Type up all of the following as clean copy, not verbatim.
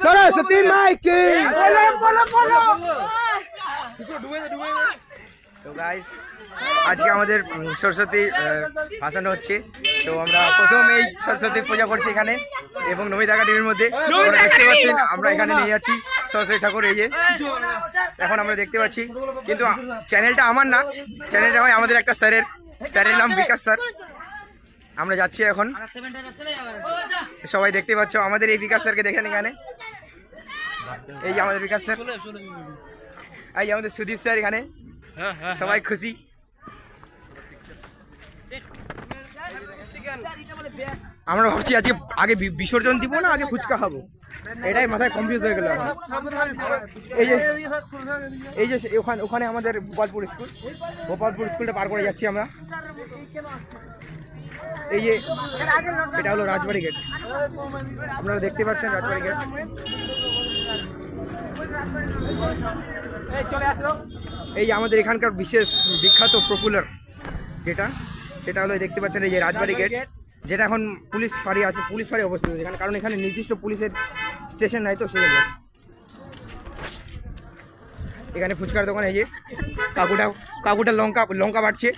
সরস্বতী মাইকে তো গাইস আজকে আমাদের সরস্বতী ভাসানো হচ্ছে। তো আমরা প্রথম এই সরস্বতী পূজা করছি এখানে এবং নমিতাকা টিভির মধ্যে দেখতে পাচ্ছেন আমরা এখানে নিয়ে যাচ্ছি সরস্বতী ঠাকুর। এই যে এখন আমরা দেখতে পাচ্ছি, কিন্তু চ্যানেলটা আমার না, চ্যানেলটা হয় আমাদের একটা স্যারের নাম বিকাশ স্যার। আমরা যাচ্ছি এখন, সবাই দেখতে পাচ্ছ আমাদের এই বিকাশ স্যারকে দেখেন এখানে। এই যে আমাদের বিকাশ স্যার, এই আমাদের সুদীপ স্যার এখানে, সবাই খুশি। আমরা ভাবছি আজকে আগে বিসর্জন দিব না আগে ফুচকা খাবো, এটাই মাথায় কনফিউজ হয়ে গেল। এই যে ওখানে আমাদের গোপালপুর স্কুলটা পার করে যাচ্ছি আমরা। এই যে এটা হলো রাজবাড়ি গেট, আপনারা দেখতে পাচ্ছেন রাজবাড়ি গেট। এই যে আমাদের এখানকার বিশেষ বিখ্যাত পপুলার সেটা হলো দেখতে পাচ্ছেন এই যে রাজবাড়ি গেট, যেটা এখন পুলিশ ফাঁড়ি আছে, পুলিশ ফাঁড়ি অবস্থিত এখানে, কারণ এখানে নির্দিষ্ট পুলিশের স্টেশন নাই তো সেই জন্য। এখানে ফুচকার দোকান, এই যে কাকুটা লঙ্কা বাড়ছে।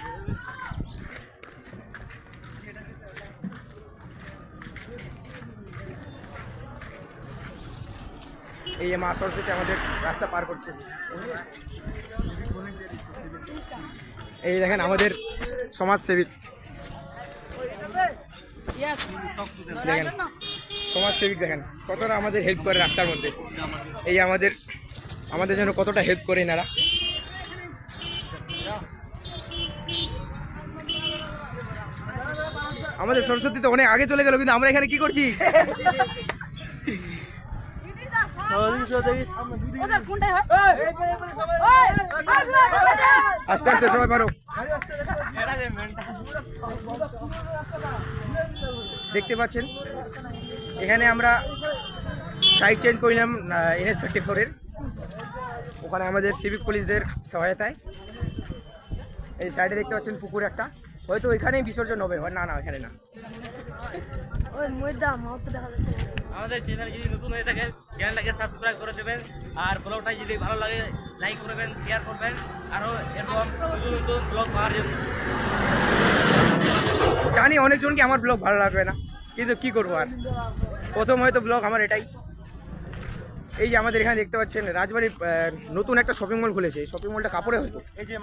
এই যে মা সরস্বতী আমাদের রাস্তা পার করছে। এই দেখেন আমাদের সমাজসেবী, দেখেন সমাজসেবিক দেখেন কতটা আমাদের হেল্প করে রাস্তার মধ্যে। এই আমাদের জন্য কতটা হেল্প করে এনারা। আমাদের সরস্বতী তো অনেক আগে চলে গেল, কিন্তু আমরা এখানে কি করছি? আস্তে আস্তে সবাই পারো। দেখতে পাচ্ছেন এখানে আমরা সাইড চেঞ্জ করলাম NH-34 এর, ওখানে আমাদের সিভিক পুলিশদের সহায়তায়। এই সাইডে দেখতে পাচ্ছেন পুকুর একটা, হয়তো ওইখানেই বিসর্জন হবে, না এখানে না। আমাদের চ্যানেল যদি নতুন হয়ে থাকে চ্যানেলটাকে সাবস্ক্রাইব করে দেবেন, আর ব্লগটা যদি ভালো লাগে লাইক করবেন, শেয়ার করবেন, আরও এরকম নতুন ব্লগ পাওয়ার জন্য। জানি অনেকজনকে আমার ব্লগ ভালো লাগবে না, কিন্তু কি করবো আর, প্রথম হয়তো ব্লগ আমার এটাই। এই যে আমাদের এখানে দেখতে পাচ্ছেন রাজবাড়ির নতুন একটা শপিং মল খুলেছে, এই শপিং মলটা কাপড়ে হয়তো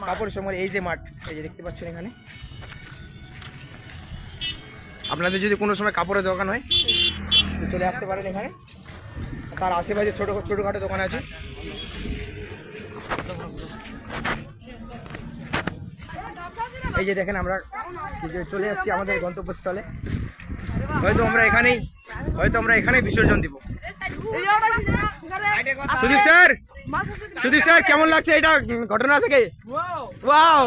কাপড়ের শপিং মল। এই যে মাঠ, এই যে দেখতে পাচ্ছেন এখানে, আপনাদের যদি কোনো সময় কাপড়ের দোকান হয় চলে আসতে পারেন এখানে, তার আশেপাশে ছোটোখাটো দোকান আছে। এই যে দেখেন আমরা চলে আসছি আমাদের গন্তব্যস্থলে, হয়তো আমরা এখানেই বিসর্জন দিব। সুদীপ স্যার কেমন লাগছে এটা ঘটনা থেকে? ওয়াও,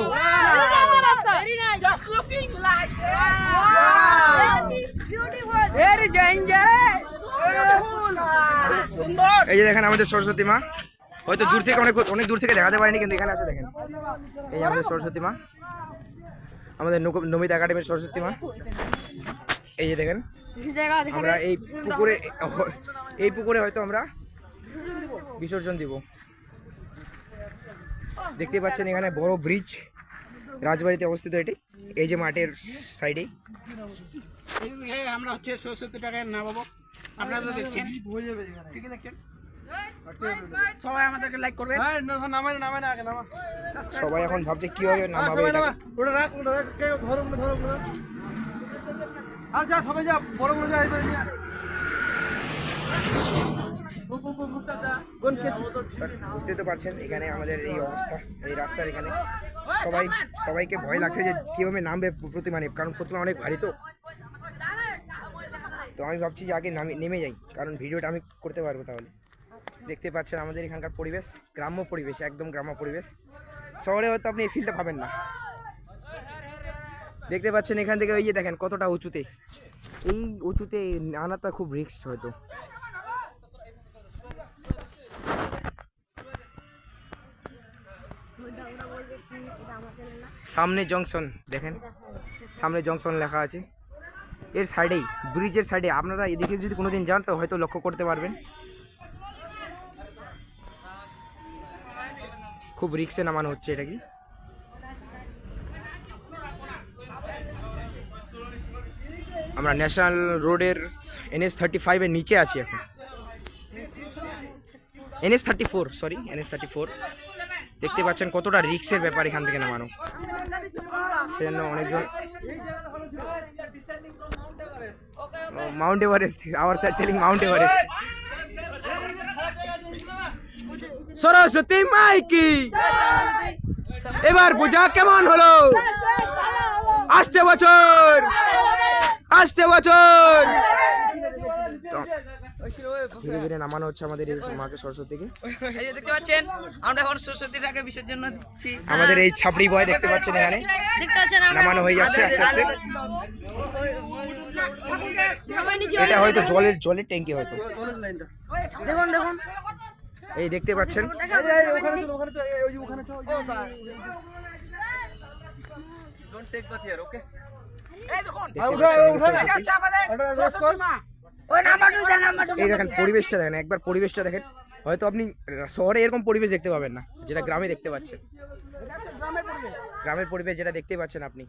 এই যে দেখেন আমাদের সরস্বতী মা, হয়তো দূর থেকে অনেক দূর থেকে দেখাতে পারিনি, কিন্তু এখানে আছে দেখেন। এই যে আমাদের সরস্বতী মা, আমাদের নমিতা একাডেমির সরস্বতী মা। এই যে দেখেন আমরা এই পুকুরে হয়তো আমরা বিসর্জন দিব। দেখতে পাচ্ছেন এখানে বড় ব্রিজ রাজবাড়িতে অবস্থিত এটি, এই যে মাঠের সাইডে। আমরা হচ্ছে সরস্বতীটাকে নামাবো, আপনারা তো দেখছেন, ঠিক দেখছেন। সবাই আমাদেরকে লাইক করবে। সবাই এখন ভাবছে কিভাবে নামাবে এটাকে। বুঝতে তো পারছেন এখানে আমাদের এই অবস্থা, এই রাস্তার এখানে সবাইকে ভয় লাগছে যে কিভাবে নামবে প্রতিমা, কারণ প্রতিমা অনেক ভারী। তো আমি ভাবছি যে আগে নেমে যাই, কারণ ভিডিওটা আমি করতে পারবো তাহলে। দেখতে পাচ্ছেন আমাদের এখানকার পরিবেশ, গ্রাম্য পরিবেশ, একদম গ্রাম্য পরিবেশ। শহরে হয়তো আপনি এই ফিলটা পাবেন না। দেখতে পাচ্ছেন এখান থেকে ওই যে দেখেন কতটা উঁচুতে, এই উঁচুতে আনাটা খুব রিস্ক হয়তো। সামনে জংশন দেখেন, সামনে জংশন লেখা আছে, এর সাইডেই ব্রিজের সাইডে। আপনারা এদিকে যদি কোনোদিন যান তো হয়তো লক্ষ্য করতে পারবেন খুব রিক্সে নামানো হচ্ছে। এটা কি আমরা ন্যাশনাল রোডের NH35 এর নিচে আছি এখন। NH34 sorry NH34। দেখতে পাচ্ছেন কতটা রিক্সের ব্যাপার এখান থেকে নামানো। সেজন্য অনেকজন Mount Everest, our side telling Mount Everest. Saraswati মাই কি, এবার পূজা কেমন হলো? আসছে বছর, আসছে বছর। ধীরে ধীরে নামানো হচ্ছে আমাদের এই মাকে সরস্বতীকে। এই যে দেখতে পাচ্ছেন আমরা এখন সরস্বতীটাকে বিসর্জন দিচ্ছি। আমাদের এই ছাপড়ি বয় দেখতে পাচ্ছেন এখানে দেখতে পাচ্ছেন নামানো হয়ে যাচ্ছে আস্তে আস্তে। এটা হয়তো জলের ট্যাঙ্কি হয়তো। দেখুন দেখুন এই দেখতে পাচ্ছেন এই দেখেন পরিবেশটা দেখেন, একবার পরিবেশটা দেখেন। হয়তো আপনি শহরে এরকম পরিবেশ দেখতে পাবেন না, যেটা গ্রামে দেখতে পাচ্ছেন। গ্রামের পরিবেশ যেটা দেখতে পাচ্ছেন আপনি।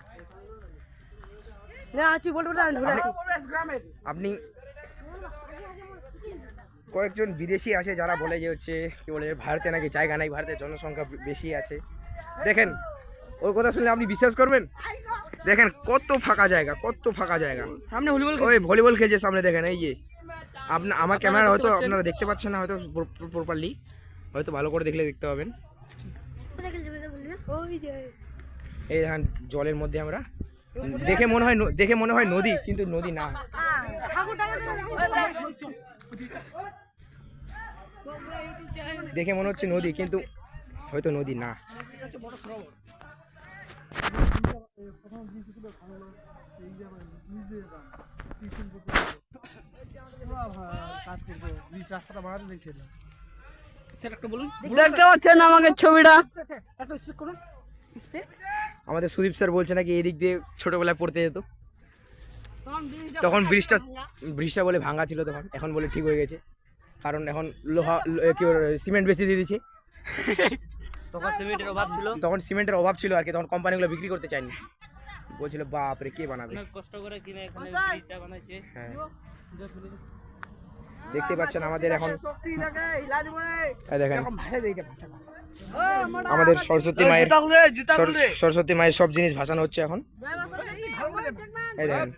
আপনি কয়েকজন বিদেশি আছে যারা বলে যে হচ্ছে কি বলে ভারতে নাকি জায়গা নাই, ভারতের জনসংখ্যা বেশি আছে। দেখেন ওই কথা শুনলে আপনি বিশ্বাস করবেন? দেখেন কত ফাঁকা জায়গা, কত ফাঁকা জায়গা। সামনে ভলিবল খেলছে সামনে। দেখেন এই যে আমার ক্যামেরা হয়তো আপনারা দেখতে পাচ্ছেন না হয়তো প্রপারলি, হয়তো ভালো করে দেখলে দেখতে পাবেন। এই দেখেন জলের মধ্যে আমরা দেখে মনে হয় নদী, কিন্তু নদী না। দেখে মনে হচ্ছে নদী, কিন্তু হয়তো নদী না। দেখতে পাচ্ছেন আমাকে ছবিটা। আমাদের সুদীপ স্যার বলছে নাকি এই দিক দিয়ে ছোটবেলায় পড়তে যেত, তখন ব্রিজটা বলে ভাঙা ছিল তখন, এখন বলে ঠিক হয়ে গেছে, কারণ এখন কি সিমেন্ট বেশি দিয়ে দিচ্ছে। তখন সিমেন্টের অভাব ছিল, আর কি, তখন কোম্পানিগুলো বিক্রি করতে চায়নি, বলছিল বাপ রে কে বানাবে। অনেক কষ্ট করে কিনে এখানে ব্রিজটা বানাইছে। হ্যাঁ দেখতে পাচ্ছেন আমাদের এখন দেখেন আমাদের সরস্বতী মায়ের সব জিনিস ভাসানো হচ্ছে এখন। এই দেখেন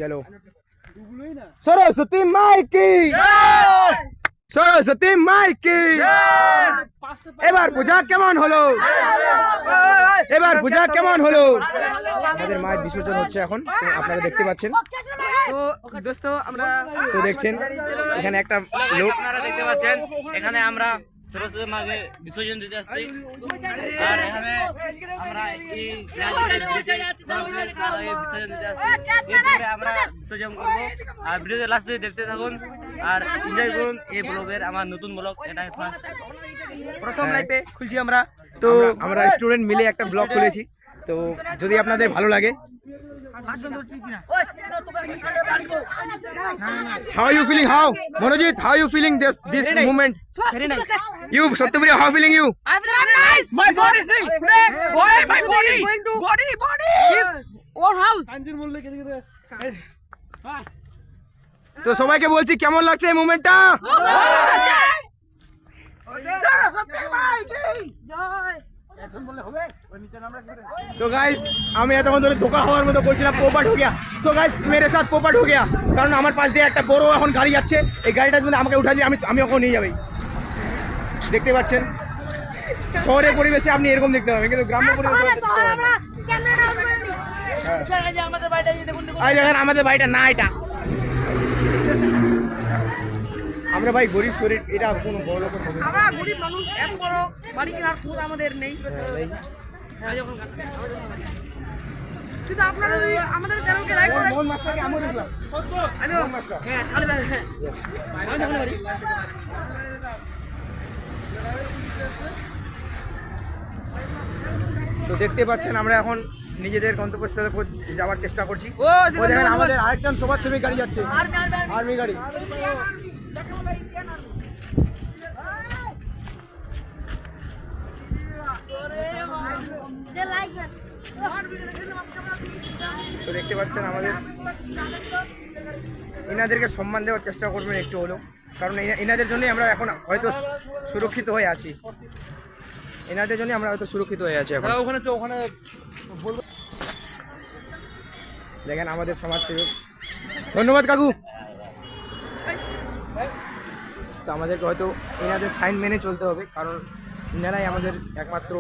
গেল। সরস্বতী মাই কি, সরস্বতী মাই কি। এবার পূজা কেমন হলো? এবার পূজা কেমন হলো? আমাদের মায়ের বিসর্জন হচ্ছে এখন, আপনারা দেখতে পাচ্ছেন। তো দেখছেন এখানে একটা লোক, আপনারা দেখতে পাচ্ছেন এখানে আমরা সরস্বতী মাকে বিসর্জন দিতে আসছি। আর এখানে আমরা এই বিসর্জন দিতে আসছি। এরপরে আমরা বিসর্জন করবো। আর ভিডিওতে লাস্টে দেখতে থাকুন আর এনজয় করুন এই ব্লগের, আমার নতুন ব্লগ। এটা প্রথম লাইভে খুলছি আমরা। তো আমরা স্টুডেন্ট মিলে একটা ব্লগ খুলেছি। তো যদি আপনাদের ভালো লাগে, how you feeling? How Manojit, how you feeling this moment? Very nice. You Satyapriya, how feeling you? I'm very nice. My body see. Boy, my body. Going to Body. our house. তো সবাইকে বলছি কেমন লাগছে এই মোমেন্টটা? तो guys আমি এতক্ষণ ধরে ধোকা হওয়ার মতো বলছিলাম, পোপাট হয়ে গিয়া। সো গাইস মেরে সাথ পোপাট হয়ে গিয়া, কারণ আমার পাশ দিয়ে একটা বড় এখন গাড়ি যাচ্ছে। এই গাড়িটা যদি আমাকে উঠা দিয়ে আমি ওখানে নিয়ে যাবো। দেখতে পাচ্ছেন শহরের পরিবেশে আপনি এরকম দেখতে পাবেন, কিন্তু গ্রাম্য পরিবেশে দেখতে পাবেন না। ক্যামেরা অন করে নি। আমাদের বাড়িটা দেখুন। এই দেখেন আমাদের বাড়িটা না, এটা আমরা ভাই গরিব শরীর, এটা কোনো বড় লোক হবে না। আমরা গরিব মানুষ, এত বড় বাড়ি কেনার পুরো আমাদের নেই। কিন্তু আপনারা যদি আমাদের চ্যানেলকে লাইক করেন, মোহন মাস্টারকে আমও দেখলাম। হ্যাঁ, তাহলে হ্যাঁ। তো দেখতে পাচ্ছেন আমরা এখন নিজেদের গন্তব্যস্থলে যাওয়ার চেষ্টা করছি। ও দেখেন আমাদের আরেকটা সমাজসেবী গাড়ি যাচ্ছে, আর্মি গাড়ি। তো দেখতে পাচ্ছেন আমাদের এনাদেরকে সম্মান দেওয়ার চেষ্টা করবেন একটু হলেও, কারণ এনাদের জন্যই আমরা এখন হয়তো সুরক্ষিত হয়ে আছি। এনাদের জন্য আমরা হয়তো সুরক্ষিত হয়ে আছি এখন। ওখানে দেখেন আমাদের সমাজসেবক, ধন্যবাদ কাকু। তো আমাদেরকে হয়তো এনাদের সাইন মেনে চলতে হবে, কারণ এনারাই আমাদের একমাত্র,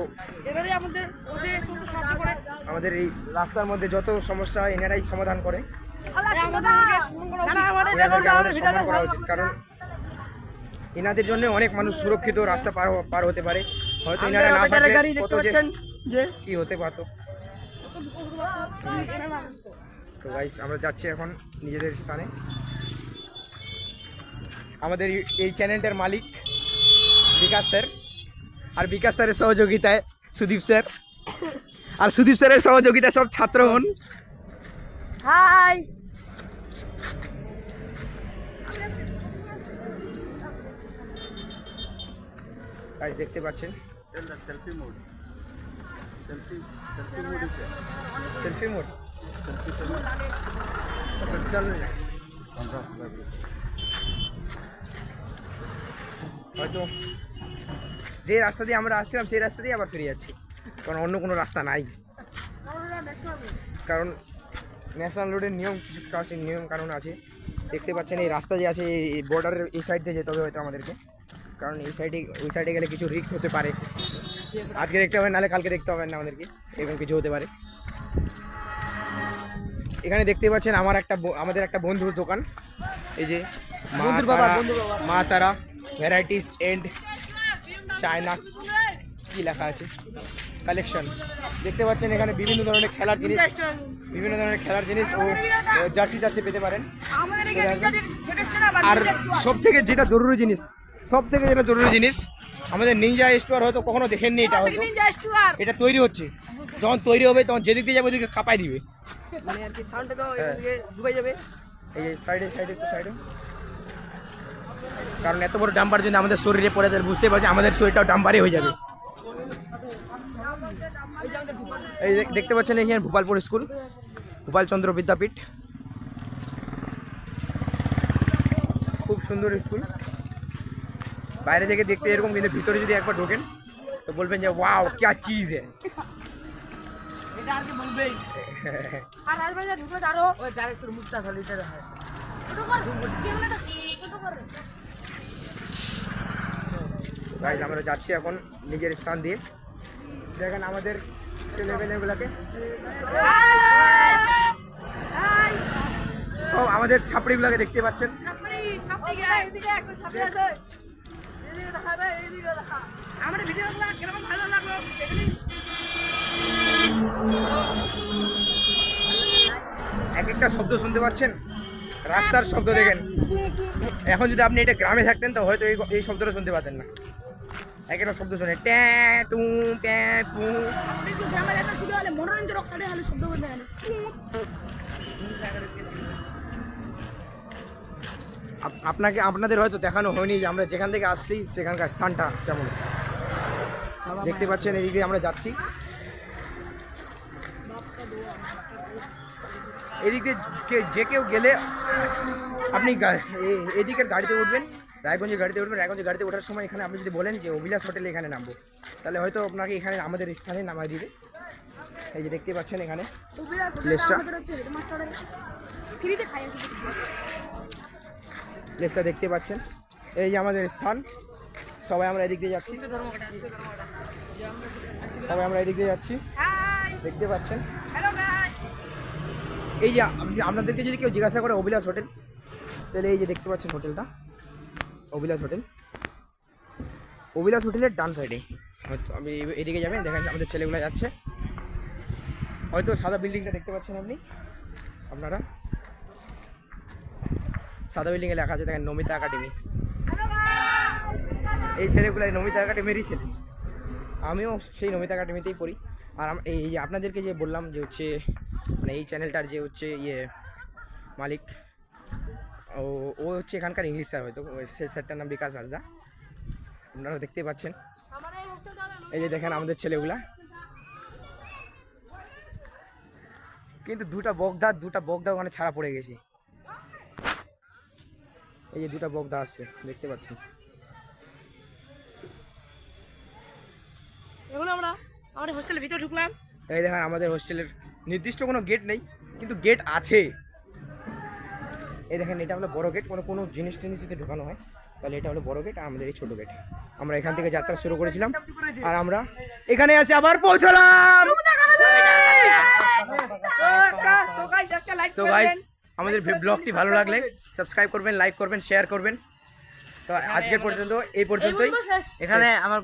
আমাদের এই রাস্তার মধ্যে যত সমস্যা হয় এনারাই সমাধান করে। এনাদেরকে আমাদের সম্মান করা উচিত, কারণ এনাদের জন্য অনেক মানুষ সুরক্ষিত রাস্তা পার হতে পারে। হয়তো এনারা না থাকলে কত যে কি হতে পারতো। তো গাইস আমরা যাচ্ছি এখন নিজেদের স্থানে। আমাদের এই চ্যানেলটার মালিক বিকাশ স্যার, আর বিকাশ স্যারের সহযোগিতায় সুদীপ স্যার, আর সুদীপ স্যারের সহযোগিতায় সব ছাত্র হন। হাই গাইস দেখতে পাচ্ছেন সেলফি মোড। হয়তো যে রাস্তা দিয়ে আমরা আসছিলাম সেই রাস্তা দিয়ে আবার ফিরে যাচ্ছি, কারণ অন্য কোনো রাস্তা নাই। কারণ ন্যাশনাল রোডের নিয়ম কিছু নিয়ম কানুন আছে। দেখতে পাচ্ছেন এই রাস্তা যে আছে এই বর্ডারের এই সাইড দিয়ে যেতে হবে হয়তো আমাদেরকে, কারণ এই সাইডে ওই সাইডে গেলে কিছু রিস্ক হতে পারে। আজকে দেখতে হবে নাহলে কালকে দেখতে হবে না আমাদেরকে, এরকম কিছু হতে পারে। এখানে দেখতে পাচ্ছেন আমাদের একটা বন্ধুর দোকান, এই যে মা তারা ভ্যারাইটিস এন্ড চায়না কি লেখা আছে কালেকশন। দেখতে পাচ্ছেন এখানে বিভিন্ন ধরনের খেলার জিনিস ও জার্সি পেতে পারেন। আর সব থেকে যেটা জরুরি জিনিস আমাদের নিনজা স্টোর, হয়তো কখনো দেখেননি এটা, হয়তো এটা তৈরি হচ্ছে। যখন তৈরি হবে তখন যেদিক দিয়ে যাবে ওদিকে কাঁপাই দিবে, মানে আর কি সাউন্ডটা তো এদিকে ডুবে যাবে। এই যে সাইডে কারণ এত বড় ডাম্পার যদি আমাদের শরীরে পড়ে তাহলে বুঝতে পারছি আমাদের শরীরটাও ডাম্পারই হয়ে যাবে। এই দেখতে পাচ্ছেন এখানে ভোপালপুর স্কুল, ভোপালচন্দ্র বিদ্যাপীঠ, খুব সুন্দর স্কুল। বাইরে থেকে দেখতে এরকম, কিন্তু ভিতরে যদি একবার ঢোকেন তো বলবেন যে ওয়াও क्या चीज है। এটা আর কি বলবেই। আর আসবে যে ঢুকে দাঁড়ো ওই ডাইরেক্ট মুখটা খালি এটা হয় ছোট কর ক্যামেরাটা ছোট কর। গাইস আমরা যাচ্ছি এখন নিজের স্থান দিয়ে। দেখেন আমাদের ছেলেমেয়েগুলোকে, সব আমাদের ছাপড়িগুলোকে দেখতে পাচ্ছেন। আমাদের ভিডিওগুলো কেমন ভালো লাগলো এক একটা শব্দ শুনতে পাচ্ছেন, রাস্তার শব্দ দেখেন। এখন যদি আপনি এটা গ্রামে থাকতেন তো হয়তো এই শব্দটা শুনতে পাতেন না। এক একটা শব্দ শুনে ট্যা টু প্যা পু। মনোরঞ্জক সাথে হলে শব্দ বলতে গেলে আপনাদের হয়তো দেখানো হয়নি যে আমরা যেখান থেকে আসছি সেখানকার স্থানটা কেমন। দেখতে পাচ্ছেন এদিকে আমরা যাচ্ছি, এদিকে যে কেউ গেলে আপনি এদিকের গাড়িতে উঠবেন, রায়গঞ্জের গাড়িতে ওঠার সময় এখানে আপনি যদি বলেন যে অভিলাষ হোটেলে এখানে নামবো, তাহলে হয়তো আপনাকে এখানে আমাদের স্থানে নামাই দিবে। এই যে দেখতে পাচ্ছেন এখানে প্লেসটা দেখতে পাচ্ছেন, এই যে আমাদের স্থান। সবাই আমরা এদিক দিয়ে যাচ্ছি, দেখতে পাচ্ছেন। এই যে আপনাদেরকে যদি কেউ জিজ্ঞাসা করে অভিলাষ হোটেল, তাহলে এই যে দেখতে পাচ্ছেন হোটেলটা অভিলাষ হোটেলের ডান সাইডে। হয়তো আপনি এদিকে যাবেন, দেখেন আমাদের ছেলেগুলো যাচ্ছে। হয়তো সাদা বিল্ডিংটা দেখতে পাচ্ছেন আপনারা সাদা বিল্ডিংয়ে লেখা আছে দেখেন নমিতা একাডেমি। এই ছেলেগুলো নমিতা একাডেমিরই ছেলে, আমিও সেই নমিতা একাডেমিতেই পড়ি। আর এই যে আপনাদেরকে যে বললাম যে হচ্ছে মানে এই চ্যানেলটার যে হচ্ছে মালিক, ও হচ্ছে এখানকার ইংলিশ স্যার, হয়তো সেই স্যারটার নাম বিকাশ হাসদা, আপনারা দেখতেই পাচ্ছেন। এই যে দেখেন আমাদের ছেলেগুলা, কিন্তু দুটা বগদা ওখানে ছাড়া পড়ে গেছে। এই যে দুটা বগদা আসছে, দেখতে পাচ্ছেন। এখন আমরা আমাদের হোস্টেলের ভিতরে ঢুকলাম। এই দেখেন আমাদের হোস্টেলের নির্দিষ্ট কোনো গেট নেই, কিন্তু গেট আছে। এই দেখেন এটা হলো বড় গেট, কোনো জিনিস টিনিস যদি ঢোকানো হয় তাহলে এটা হলো বড় গেট, আর আমাদের এই ছোট গেট। আমরা এখান থেকে যাত্রা শুরু করেছিলাম, আর আমরা এখানে এসে আবার পৌঁছলাম। তো গাইস, আমাদের ব্লগটি ভালো লাগলে সাবস্ক্রাইব করবেন, লাইক করবেন, শেয়ার করবেন। তো আজকের পর্যন্ত এই পর্যন্তই। এখানে আমার